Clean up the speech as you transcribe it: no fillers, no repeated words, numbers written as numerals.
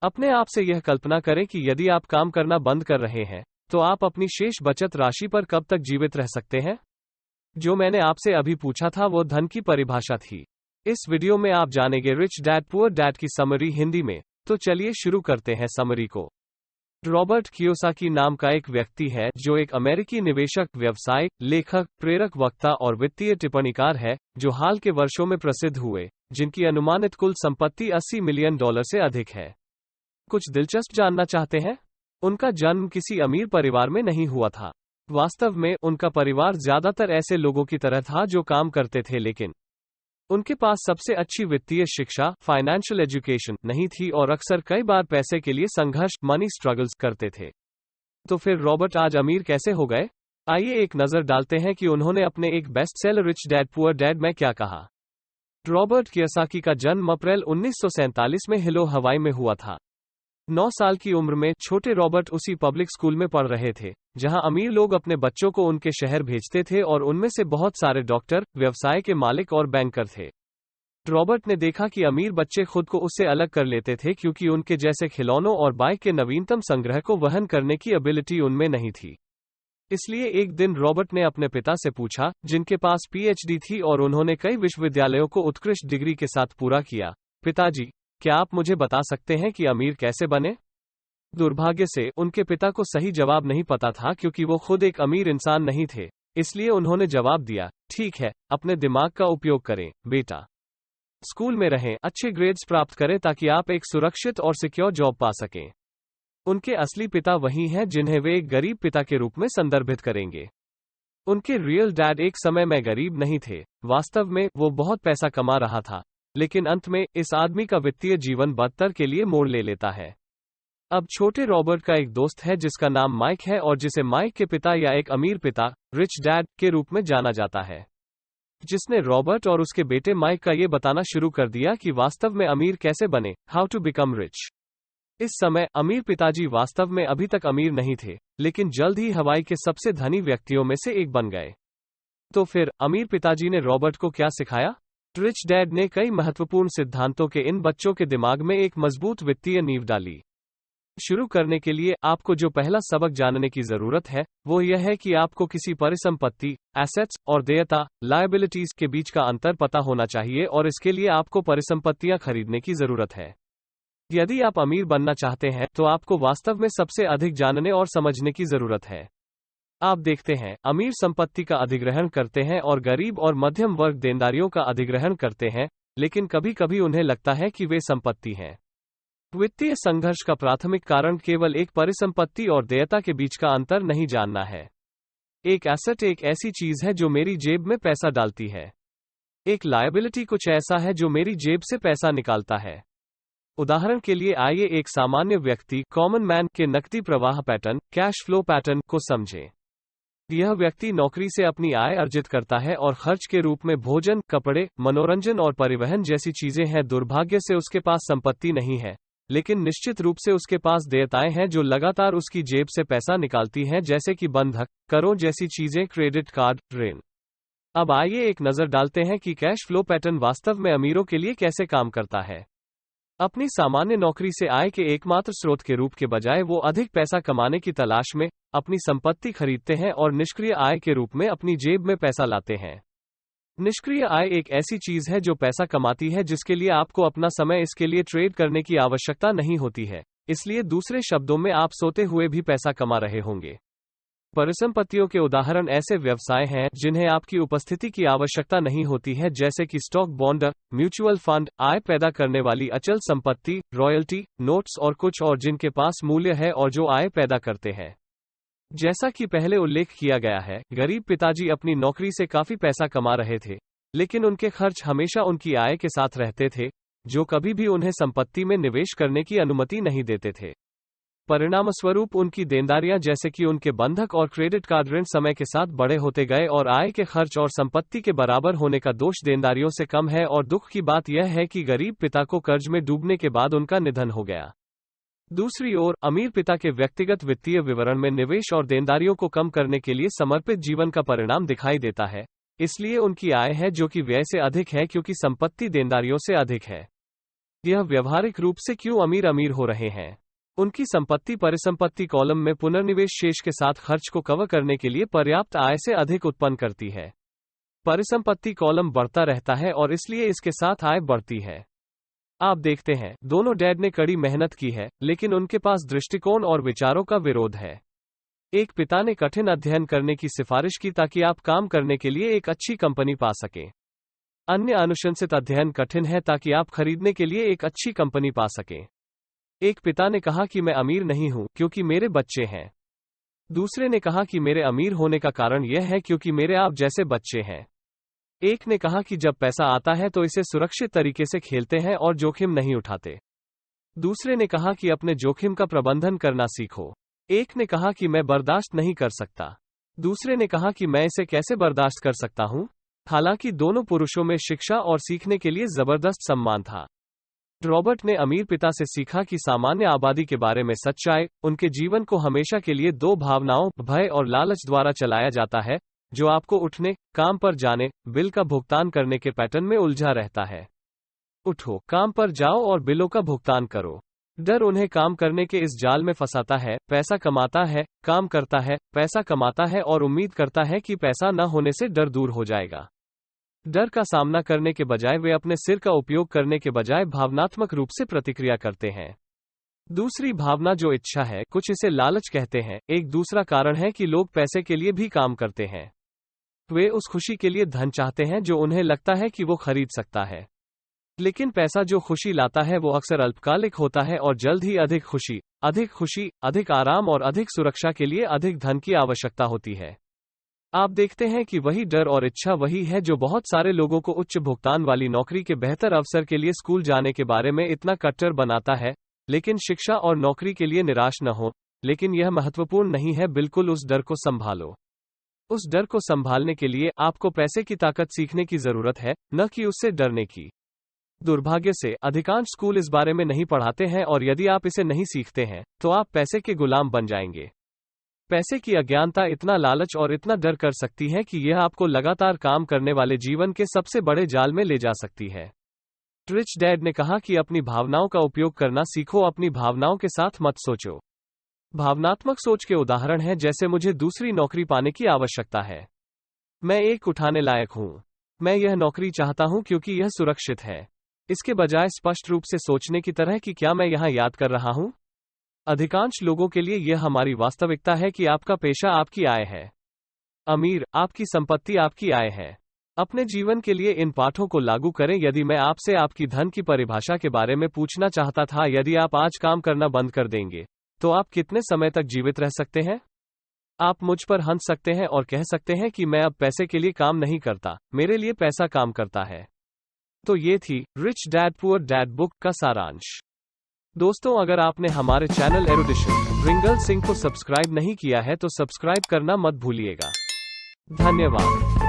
अपने आप से यह कल्पना करें कि यदि आप काम करना बंद कर रहे हैं, तो आप अपनी शेष बचत राशि पर कब तक जीवित रह सकते हैं? जो मैंने आपसे अभी पूछा था वो धन की परिभाषा थी। इस वीडियो में आप जानेंगे रिच डैड पुअर डैड की समरी हिंदी में। तो चलिए शुरू करते हैं समरी को। रॉबर्ट कियोसाकी नाम का एक व्यक्ति है जो एक अमेरिकी निवेशक, व्यवसायिक, लेखक, प्रेरक वक्ता और वित्तीय टिप्पणीकार है, जो हाल के वर्षों में प्रसिद्ध हुए, जिनकी अनुमानित कुल संपत्ति $80 मिलियन से अधिक है। कुछ दिलचस्प जानना चाहते हैं? उनका जन्म किसी अमीर परिवार में नहीं हुआ था। वास्तव में उनका परिवार ज्यादातर ऐसे लोगों की तरह था जो काम करते थे, लेकिन उनके पास सबसे अच्छी वित्तीय शिक्षा, फाइनेंशियल एजुकेशन नहीं थी और अक्सर कई बार पैसे के लिए संघर्ष, मनी स्ट्रगल्स करते थे। तो फिर रॉबर्ट आज अमीर कैसे हो गए? आइए एक नजर डालते हैं कि उन्होंने अपने एक best seller rich dad poor dad में क्या कहा। रॉबर्ट कियोसाकी का जन्म अप्रैल 1947 में हिलो, हवाई में हुआ था। 9 साल की उम्र में छोटे रॉबर्ट उसी पब्लिक स्कूल में पढ़ रहे थे जहां अमीर लोग अपने बच्चों को उनके शहर भेजते थे और उनमें से बहुत सारे डॉक्टर, व्यवसाय के मालिक और बैंकर थे। रॉबर्ट ने देखा कि अमीर बच्चे खुद को उससे अलग कर लेते थे क्योंकि उनके जैसे खिलौनों और बाइक के नवीनतम संग्रह को वहन करने की एबिलिटी उनमें नहीं थी। इसलिए एक दिन रॉबर्ट ने अपने पिता से पूछा, जिनके पास पीएचडी थी और उन्होंने कई विश्वविद्यालयों को उत्कृष्ट डिग्री के साथ पूरा किया, पिताजी, क्या आप मुझे बता सकते हैं कि अमीर कैसे बने? दुर्भाग्य से उनके पिता को सही जवाब नहीं पता था क्योंकि वो खुद एक अमीर इंसान नहीं थे। इसलिए उन्होंने जवाब दिया, ठीक है, अपने दिमाग का उपयोग करें, बेटा। स्कूल में रहें, अच्छे ग्रेड्स प्राप्त करें ताकि आप एक सुरक्षित और सिक्योर जॉब पा सकें। उनके असली पिता वही हैं जिन्हें वे एक गरीब पिता के रूप में संदर्भित करेंगे। उनके रियल डैड एक समय में गरीब नहीं थे। वास्तव में वो बहुत पैसा कमा रहा था, लेकिन अंत में इस आदमी का वित्तीय जीवन बदतर के लिए मोड़ ले लेता है। अब छोटे रॉबर्ट का एक दोस्त है जिसका नाम माइक है और जिसे माइक के पिता या एक अमीर पिता, रिच डैड, के रूप में जाना जाता है, जिसने रॉबर्ट और उसके बेटे माइक का ये बताना शुरू कर दिया कि वास्तव में अमीर कैसे बने, हाउ टू बिकम रिच। इस समय अमीर पिताजी वास्तव में अभी तक अमीर नहीं थे, लेकिन जल्द ही हवाई के सबसे धनी व्यक्तियों में से एक बन गए। तो फिर अमीर पिताजी ने रॉबर्ट को क्या सिखाया? रिच डैड ने कई महत्वपूर्ण सिद्धांतों के इन बच्चों के दिमाग में एक मजबूत वित्तीय नींव डाली। शुरू करने के लिए आपको जो पहला सबक जानने की जरूरत है वो यह है कि आपको किसी परिसंपत्ति, एसेट्स और देयता, लायबिलिटीज के बीच का अंतर पता होना चाहिए और इसके लिए आपको परिसंपत्तियां खरीदने की जरूरत है। यदि आप अमीर बनना चाहते हैं तो आपको वास्तव में सबसे अधिक जानने और समझने की जरूरत है। आप देखते हैं, अमीर संपत्ति का अधिग्रहण करते हैं और गरीब और मध्यम वर्ग देनदारियों का अधिग्रहण करते हैं, लेकिन कभी कभी उन्हें लगता है कि वे संपत्ति हैं। वित्तीय संघर्ष का प्राथमिक कारण केवल एक परिसंपत्ति और देयता के बीच का अंतर नहीं जानना है। एक एसेट एक ऐसी चीज है जो मेरी जेब में पैसा डालती है। एक लायबिलिटी कुछ ऐसा है जो मेरी जेब से पैसा निकालता है। उदाहरण के लिए आइए एक सामान्य व्यक्ति, कॉमन मैन, के नकदी प्रवाह पैटर्न, कैश फ्लो पैटर्न को समझें। यह व्यक्ति नौकरी से अपनी आय अर्जित करता है और खर्च के रूप में भोजन, कपड़े, मनोरंजन और परिवहन जैसी चीजें हैं। दुर्भाग्य से उसके पास संपत्ति नहीं है, लेकिन निश्चित रूप से उसके पास देयताएं हैं जो लगातार उसकी जेब से पैसा निकालती हैं, जैसे कि बंधक, करों जैसी चीजें, क्रेडिट कार्ड, ऋण। अब आइए एक नजर डालते हैं कि कैश फ्लो पैटर्न वास्तव में अमीरों के लिए कैसे काम करता है। अपनी सामान्य नौकरी से आय के एकमात्र स्रोत के रूप के बजाय वो अधिक पैसा कमाने की तलाश में अपनी संपत्ति खरीदते हैं और निष्क्रिय आय के रूप में अपनी जेब में पैसा लाते हैं। निष्क्रिय आय एक ऐसी चीज है जो पैसा कमाती है जिसके लिए आपको अपना समय इसके लिए ट्रेड करने की आवश्यकता नहीं होती है। इसलिए दूसरे शब्दों में आप सोते हुए भी पैसा कमा रहे होंगे। परिसंपत्तियों के उदाहरण ऐसे व्यवसाय हैं जिन्हें आपकी उपस्थिति की आवश्यकता नहीं होती है, जैसे कि स्टॉक, बॉन्ड, म्यूचुअल फंड, आय पैदा करने वाली अचल संपत्ति, रॉयल्टी, नोट्स और कुछ और जिनके पास मूल्य है और जो आय पैदा करते हैं। जैसा कि पहले उल्लेख किया गया है, गरीब पिताजी अपनी नौकरी से काफी पैसा कमा रहे थे, लेकिन उनके खर्च हमेशा उनकी आय के साथ रहते थे, जो कभी भी उन्हें संपत्ति में निवेश करने की अनुमति नहीं देते थे। परिणामस्वरूप उनकी देनदारियां, जैसे कि उनके बंधक और क्रेडिट कार्ड ऋण, समय के साथ बड़े होते गए और आय के खर्च और संपत्ति के बराबर होने का दोष देनदारियों से कम है। और दुख की बात यह है कि गरीब पिता को कर्ज में डूबने के बाद उनका निधन हो गया। दूसरी ओर, अमीर पिता के व्यक्तिगत वित्तीय विवरण में निवेश और देनदारियों को कम करने के लिए समर्पित जीवन का परिणाम दिखाई देता है। इसलिए उनकी आय है जो कि व्यय से अधिक है, क्योंकि संपत्ति देनदारियों से अधिक है। यह व्यावहारिक रूप से क्यों अमीर अमीर हो रहे हैं? उनकी संपत्ति परिसंपत्ति कॉलम में पुनर्निवेश शेष के साथ खर्च को कवर करने के लिए पर्याप्त आय से अधिक उत्पन्न करती है। परिसंपत्ति कॉलम बढ़ता रहता है और इसलिए इसके साथ आय बढ़ती है। आप देखते हैं, दोनों डैड ने कड़ी मेहनत की है, लेकिन उनके पास दृष्टिकोण और विचारों का विरोध है। एक पिता ने कठिन अध्ययन करने की सिफारिश की ताकि आप काम करने के लिए एक अच्छी कंपनी पा सकें। अन्य अनुशंसित अध्ययन कठिन है ताकि आप खरीदने के लिए एक अच्छी कंपनी पा सकें। एक पिता ने कहा कि मैं अमीर नहीं हूं क्योंकि मेरे बच्चे हैं। दूसरे ने कहा कि मेरे अमीर होने का कारण यह है क्योंकि मेरे आप जैसे बच्चे हैं। एक ने कहा कि जब पैसा आता है तो इसे सुरक्षित तरीके से खेलते हैं और जोखिम नहीं उठाते। दूसरे ने कहा कि अपने जोखिम का प्रबंधन करना सीखो। एक ने कहा कि मैं बर्दाश्त नहीं कर सकता। दूसरे ने कहा कि मैं इसे कैसे बर्दाश्त कर सकता हूं। हालांकि दोनों पुरुषों में शिक्षा और सीखने के लिए जबरदस्त सम्मान था। रॉबर्ट ने अमीर पिता से सीखा कि सामान्य आबादी के बारे में सच्चाई उनके जीवन को हमेशा के लिए दो भावनाओं, भय और लालच द्वारा चलाया जाता है, जो आपको उठने, काम पर जाने, बिल का भुगतान करने के पैटर्न में उलझा रहता है। उठो, काम पर जाओ और बिलों का भुगतान करो। डर उन्हें काम करने के इस जाल में फंसाता है, पैसा कमाता है, काम करता है, पैसा कमाता है और उम्मीद करता है कि पैसा न होने से डर दूर हो जाएगा। डर का सामना करने के बजाय वे अपने सिर का उपयोग करने के बजाय भावनात्मक रूप से प्रतिक्रिया करते हैं। दूसरी भावना जो इच्छा है, कुछ इसे लालच कहते हैं, एक दूसरा कारण है कि लोग पैसे के लिए भी काम करते हैं। वे उस खुशी के लिए धन चाहते हैं जो उन्हें लगता है कि वो खरीद सकता है। लेकिन पैसा जो खुशी लाता है वो अक्सर अल्पकालिक होता है और जल्द ही अधिक खुशी, अधिक आराम और अधिक सुरक्षा के लिए अधिक धन की आवश्यकता होती है। आप देखते हैं कि वही डर और इच्छा वही है जो बहुत सारे लोगों को उच्च भुगतान वाली नौकरी के बेहतर अवसर के लिए स्कूल जाने के बारे में इतना कट्टर बनाता है, लेकिन शिक्षा और नौकरी के लिए निराश न हो। लेकिन यह महत्वपूर्ण नहीं है, बिल्कुल उस डर को संभालो। उस डर को संभालने के लिए आपको पैसे की ताकत सीखने की जरूरत है, न कि उससे डरने की। दुर्भाग्य से अधिकांश स्कूल इस बारे में नहीं पढ़ाते हैं और यदि आप इसे नहीं सीखते हैं, तो आप पैसे के गुलाम बन जाएंगे। पैसे की अज्ञानता इतना लालच और इतना डर कर सकती है कि यह आपको लगातार काम करने वाले जीवन के सबसे बड़े जाल में ले जा सकती है। रिच डैड ने कहा कि अपनी भावनाओं का उपयोग करना सीखो, अपनी भावनाओं के साथ मत सोचो। भावनात्मक सोच के उदाहरण हैं जैसे मुझे दूसरी नौकरी पाने की आवश्यकता है। मैं एक उठाने लायक हूं। मैं यह नौकरी चाहता हूं क्योंकि यह सुरक्षित है। इसके बजाय स्पष्ट रूप से सोचने की तरह कि क्या मैं यहां याद कर रहा हूं? अधिकांश लोगों के लिए यह हमारी वास्तविकता है कि आपका पेशा आपकी आय है। अमीर, आपकी संपत्ति आपकी आय है। अपने जीवन के लिए इन पाठों को लागू करें। यदि मैं आपसे आपकी धन की परिभाषा के बारे में पूछना चाहता था, यदि आप आज काम करना बंद कर देंगे, तो आप कितने समय तक जीवित रह सकते हैं? आप मुझ पर हंस सकते हैं और कह सकते हैं कि मैं अब पैसे के लिए काम नहीं करता, मेरे लिए पैसा काम करता है। तो ये थी rich dad poor dad book का सारांश। दोस्तों, अगर आपने हमारे चैनल एरुडिशन रिंगल सिंह को सब्सक्राइब नहीं किया है तो सब्सक्राइब करना मत भूलिएगा। धन्यवाद।